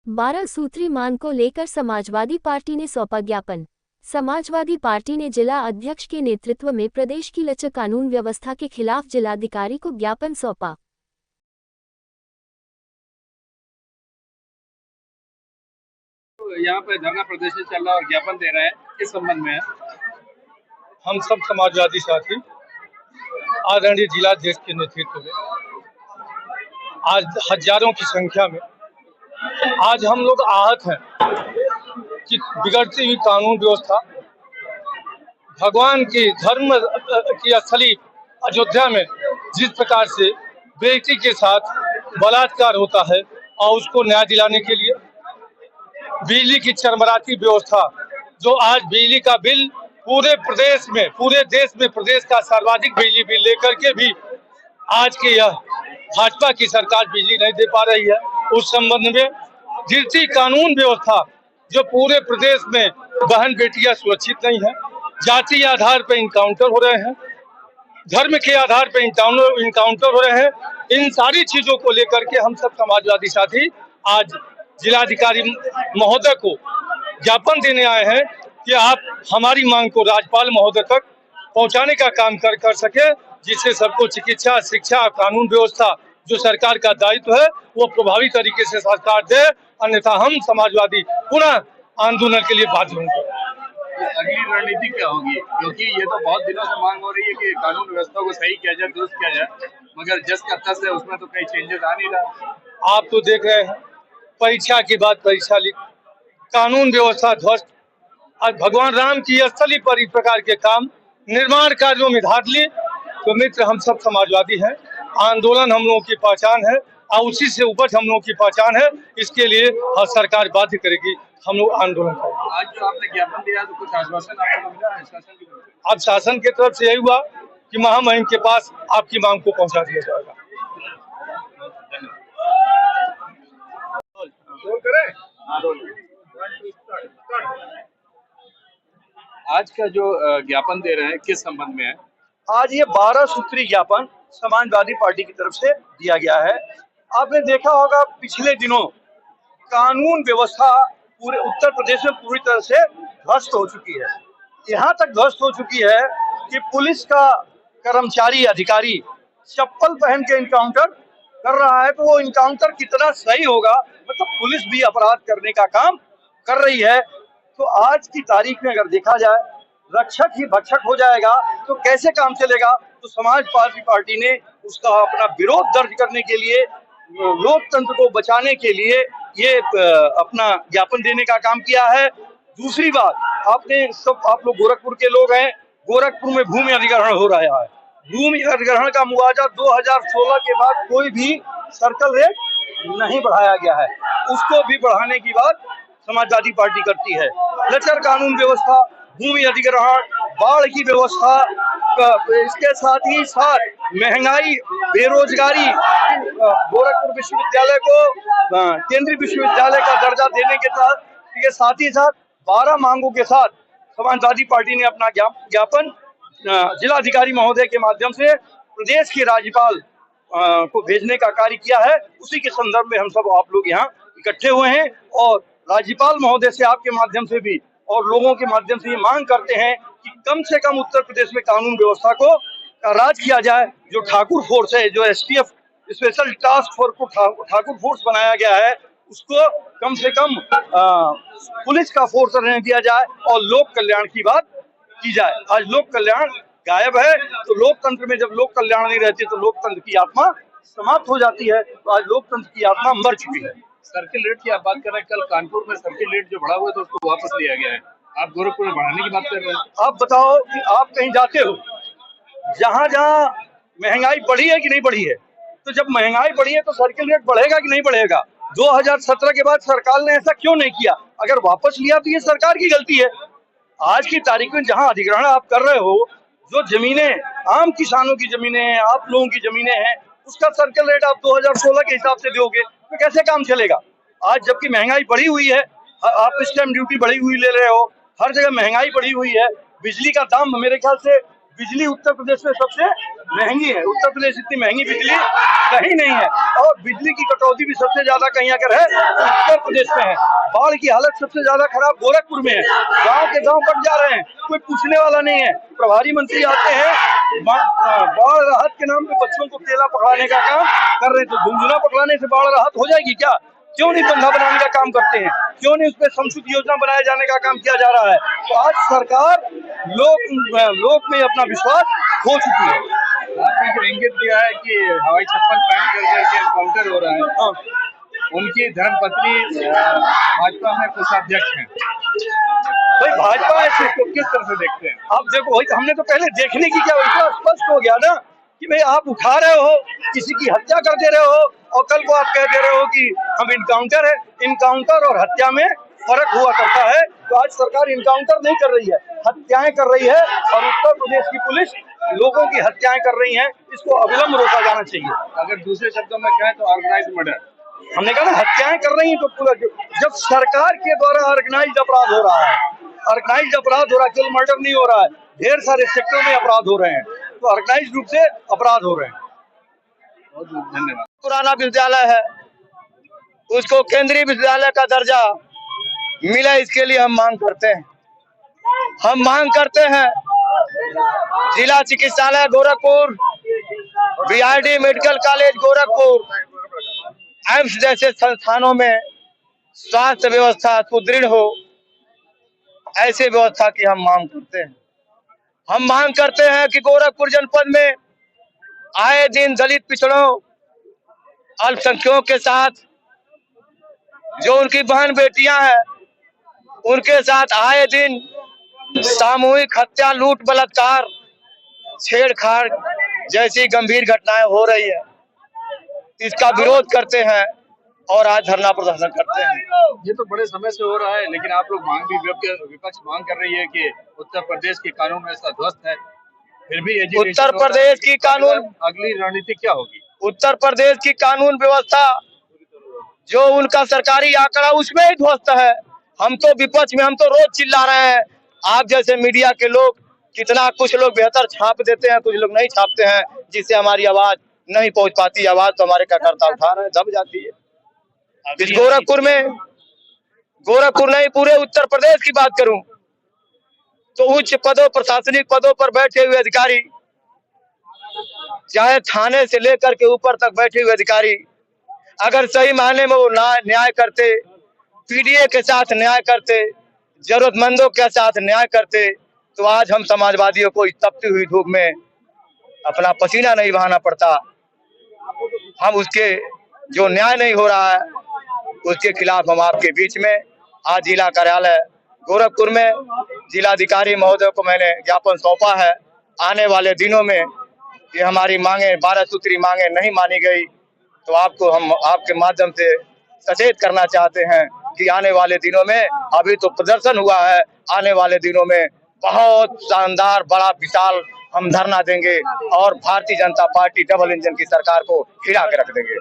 12 सूत्री मांग को लेकर समाजवादी पार्टी ने सौंपा ज्ञापन। समाजवादी पार्टी ने जिला अध्यक्ष के नेतृत्व में प्रदेश की लचर कानून व्यवस्था के खिलाफ जिलाधिकारी को ज्ञापन सौंपा। यहाँ पे धरना प्रदर्शन चल रहा है और ज्ञापन दे रहे हैं, किस संबंध में है? हम सब समाजवादी साथी आदरणीय जिलाध्यक्ष के नेतृत्व में आज हजारों की संख्या में आज हम लोग आहत हैं कि बिगड़ती हुई कानून व्यवस्था, भगवान की धर्म की स्थली अयोध्या में जिस प्रकार से बेटी के साथ बलात्कार होता है और उसको न्याय दिलाने के लिए बिजली की चरमराती व्यवस्था, जो आज बिजली का बिल पूरे प्रदेश में, पूरे देश में प्रदेश का सर्वाधिक बिजली बिल लेकर के भी आज के यह भाजपा की सरकार बिजली नहीं दे पा रही है। उस संबंध में गिरती कानून व्यवस्था, जो पूरे प्रदेश में बहन बेटियां सुरक्षित नहीं है, जाति आधार पर इनकाउंटर हो रहे हैं, धर्म के आधार पर इनकाउंटर हो रहे हैं, इन सारी चीजों को लेकर के हम सब समाजवादी साथी आज जिलाधिकारी महोदय को ज्ञापन देने आए हैं कि आप हमारी मांग को राज्यपाल महोदय तक पहुंचाने का काम कर सके, जिससे सबको चिकित्सा, शिक्षा, कानून व्यवस्था जो सरकार का दायित्व है वो प्रभावी तरीके से सरकार दे, अन्यथा हम समाजवादी पुनः आंदोलन के लिए बाध्य होंगे। अगली रणनीति क्या होगी? क्योंकि ये तो बहुत दिनों से मांग हो रही है कि कानून व्यवस्था को सही किया जाए, दुरुस्त किया जाए, मगर जस का तस है, उसमें तो कई चेंजेस आ नहीं रहा। आप तो देख रहे हैं, परीक्षा के बाद परीक्षा लीक, कानून व्यवस्था ध्वस्त, आज भगवान राम की स्थली पर इस प्रकार के काम, निर्माण कार्यों में धांधली। तो मित्र, हम सब समाजवादी हैं, आंदोलन हम लोगों की पहचान है और उसी से उपज हम लोगों की पहचान है। इसके लिए सरकार बाध्य करेगी, हम लोग आंदोलन करेंगे। आज जो आपने ज्ञापन दिया तो कुछ आश्वासन आपको मिला है शासन की तरफ से? अब शासन की तरफ से यही हुआ कि महामहिम के पास आपकी मांग को पहुंचा दिया जाएगा। आज का जो ज्ञापन दे रहे हैं, किस संबंध में है? आज ये 12 सूत्री ज्ञापन समाजवादी पार्टी की तरफ से दिया गया है। आपने देखा होगा पिछले दिनों कानून व्यवस्था पूरे उत्तर प्रदेश में पूरी तरह से ध्वस्त हो चुकी है। यहाँ तक ध्वस्त हो चुकी है कि पुलिस का कर्मचारी अधिकारी चप्पल पहन के इनकाउंटर कर रहा है। तो वो इनकाउंटर कितना सही होगा, मतलब पुलिस भी अपराध करने का काम कर रही है। तो आज की तारीख में अगर देखा जाए, रक्षक ही भक्षक हो जाएगा तो कैसे काम चलेगा। तो समाजवादी पार्टी ने उसका अपना विरोध दर्ज करने के लिए, लोकतंत्र को बचाने के लिए ये अपना ज्ञापन देने का काम किया है। दूसरी बात, आप लोग गोरखपुर के लोग हैं, गोरखपुर में भूमि अधिग्रहण हो रहा है। भूमि अधिग्रहण का मुआवजा 2016 के बाद कोई भी सर्कल रेट नहीं बढ़ाया गया है, उसको भी बढ़ाने की बात समाजवादी पार्टी करती है। लचर कानून व्यवस्था, भूमि अधिग्रहण, बाढ़ की व्यवस्था, इसके साथ ही साथ महंगाई, बेरोजगारी, गोरखपुर विश्वविद्यालय को केंद्रीय विश्वविद्यालय का दर्जा देने के साथ ही साथ 12 मांगों के साथ समाजवादी पार्टी ने अपना ज्ञापन जिलाधिकारी महोदय के माध्यम से प्रदेश के राज्यपाल को भेजने का कार्य किया है। उसी के संदर्भ में हम सब आप लोग यहाँ इकट्ठे हुए हैं और राज्यपाल महोदय से आपके माध्यम से भी और लोगों के माध्यम से ये मांग करते हैं कि कम से कम उत्तर प्रदेश में कानून व्यवस्था को राज किया जाए। जो ठाकुर फोर्स है, जो एसटीएफ स्पेशल टास्क फोर्स को ठाकुर फोर्स बनाया गया है, उसको कम से कम पुलिस का फोर्स रहने दिया जाए और लोक कल्याण की बात की जाए। आज लोक कल्याण गायब है, तो लोकतंत्र में जब लोक कल्याण नहीं रहती तो लोकतंत्र की आत्मा समाप्त हो जाती है। तो आज लोकतंत्र की आत्मा मर चुकी है। सर्किल रेट की आप बात कर रहे हैं, कल कानपुर में सर्किल रेट जो बढ़ा हुआ है तो उसको वापस लिया गया है, आप गोरखपुर में बढ़ाने की बात कर रहे हैं। आप बताओ कि आप कहीं जाते हो, जहाँ जहाँ महंगाई बढ़ी है कि नहीं बढ़ी है, तो जब महंगाई बढ़ी है तो सर्किल रेट बढ़ेगा कि नहीं बढ़ेगा। 2017 के बाद सरकार ने ऐसा क्यों नहीं किया? अगर वापस लिया तो ये सरकार की गलती है। आज की तारीख में जहाँ अधिग्रहण आप कर रहे हो, जो जमीनें आम किसानों की जमीनें हैं, आप लोगों की जमीनें हैं, उसका सर्किल रेट आप 2016 के हिसाब से दोगे तो कैसे काम चलेगा। आज जबकि महंगाई बढ़ी हुई है, आप स्टैम्प ड्यूटी बढ़ी हुई ले रहे हो, हर जगह महंगाई बढ़ी हुई है, बिजली का दाम मेरे ख्याल से बिजली उत्तर प्रदेश में सबसे महंगी है। उत्तर प्रदेश इतनी महंगी बिजली कहीं नहीं है, और बिजली की कटौती भी सबसे ज्यादा कहीं अगर है तो उत्तर प्रदेश में है। बाढ़ की हालत सबसे ज्यादा खराब गोरखपुर में है। गांव के गांव बट जा रहे हैं, कोई पूछने वाला नहीं है। प्रभारी मंत्री आते हैं, बाढ़ राहत के नाम पे बच्चों को केला पकड़ाने का काम कर रहे थे। झुंझुना पकड़ाने से बाढ़ राहत हो जाएगी क्या? क्यों नहीं बंधा बनाने का काम करते हैं? क्यों नहीं उस पर संशोधित योजना बनाए जाने का काम किया जा रहा है? तो आज सरकार लोक में अपना विश्वास खो चुकी है। आपने जो इंगित किया है कि हवाई चप्पल पहन करके एनकाउंटर हो रहा है, उनकी धर्मपत्नी भाजपा में कोषाध्यक्ष हैं। भाई भाजपा ऐसे तो किस तरह से देखते हैं? आप देखो, वही हमने तो पहले देखने की क्या, इतना स्पष्ट हो गया ना कि भाई आप उठा रहे हो, किसी की हत्या कर दे रहे हो, और कल को आप कह दे रहे हो कि हम इनकाउंटर है। इनकाउंटर और हत्या में फर्क हुआ करता है। तो आज सरकार इनकाउंटर नहीं कर रही है, हत्याएं कर रही है, और उत्तर प्रदेश की पुलिस लोगों की हत्याएं कर रही है। इसको अविलंब रोका जाना चाहिए। अगर दूसरे शब्दों में कहें तो ऑर्गेनाइज मर्डर। हमने कहा ना, हत्याएं कर रही है तो पूरा, जब सरकार के द्वारा ऑर्गेनाइज्ड अपराध हो रहा है, ऑर्गेनाइज्ड अपराध हो रहा है, केवल मर्डर नहीं हो रहा है, ढेर सारे सेक्टर में अपराध हो रहे हैं, तो ऑर्गेनाइज्ड रूप से अपराध हो रहे हैं। बहुत बहुत धन्यवाद। पुराना विद्यालय है, उसको केंद्रीय विद्यालय का दर्जा मिला, इसके लिए हम मांग करते हैं। हम मांग करते हैं जिला चिकित्सालय Gorakhpur, BRD medical college Gorakhpur, AIIMS जैसे संस्थानों में स्वास्थ्य व्यवस्था सुदृढ़ हो, ऐसे व्यवस्था की हम मांग करते हैं। हम मांग करते हैं कि गोरखपुर जनपद में आए दिन दलित पिछड़ों, अल्पसंख्यकों के साथ जो उनकी बहन बेटियां हैं, उनके साथ आए दिन सामूहिक हत्या, लूट, बलात्कार, छेड़छाड़ जैसी गंभीर घटनाएं हो रही है। इसका विरोध करते हैं और आज धरना प्रदर्शन करते हैं। ये तो बड़े समय से हो रहा है, लेकिन आप लोग मांग भी, विपक्ष मांग कर रही है कि उत्तर प्रदेश की कानून व्यवस्था ध्वस्त है, फिर भी उत्तर प्रदेश की कानून, अगली रणनीति क्या होगी? उत्तर प्रदेश की कानून व्यवस्था जो उनका सरकारी आंकड़ा उसमें ही ध्वस्त है। हम तो विपक्ष में, हम तो रोज चिल्ला रहे हैं। आप जैसे मीडिया के लोग कितना, कुछ लोग बेहतर छाप देते हैं, कुछ लोग नहीं छापते हैं, जिससे हमारी आवाज नहीं पहुंच पाती। आवाज तो हमारे कार्यकर्ता उठा रहे हैं, दब जाती है। इस गोरखपुर में, गोरखपुर नहीं पूरे उत्तर प्रदेश की बात करूं तो उच्च पदों, प्रशासनिक पदों पर बैठे हुए अधिकारी, चाहे थाने से लेकर के ऊपर तक बैठे हुए अधिकारी, अगर सही मायने में वो न्याय करते, पीडीए के साथ न्याय करते, जरूरतमंदों के साथ न्याय करते, तो आज हम समाजवादियों को इस तपती हुई धूप में अपना पसीना नहीं बहाना पड़ता। हम उसके, जो न्याय नहीं हो रहा है, उसके खिलाफ हम आपके बीच में आज जिला कार्यालय गोरखपुर में जिलाधिकारी महोदय को मैंने ज्ञापन सौंपा है। आने वाले दिनों में ये हमारी मांगे, 12 सूत्री मांगे नहीं मानी गई, तो आपको हम आपके माध्यम से सचेत करना चाहते हैं कि आने वाले दिनों में, अभी तो प्रदर्शन हुआ है, आने वाले दिनों में बहुत शानदार, बड़ा, विशाल हम धरना देंगे और Bharatiya Janata party double engine की सरकार को हिला के रख देंगे।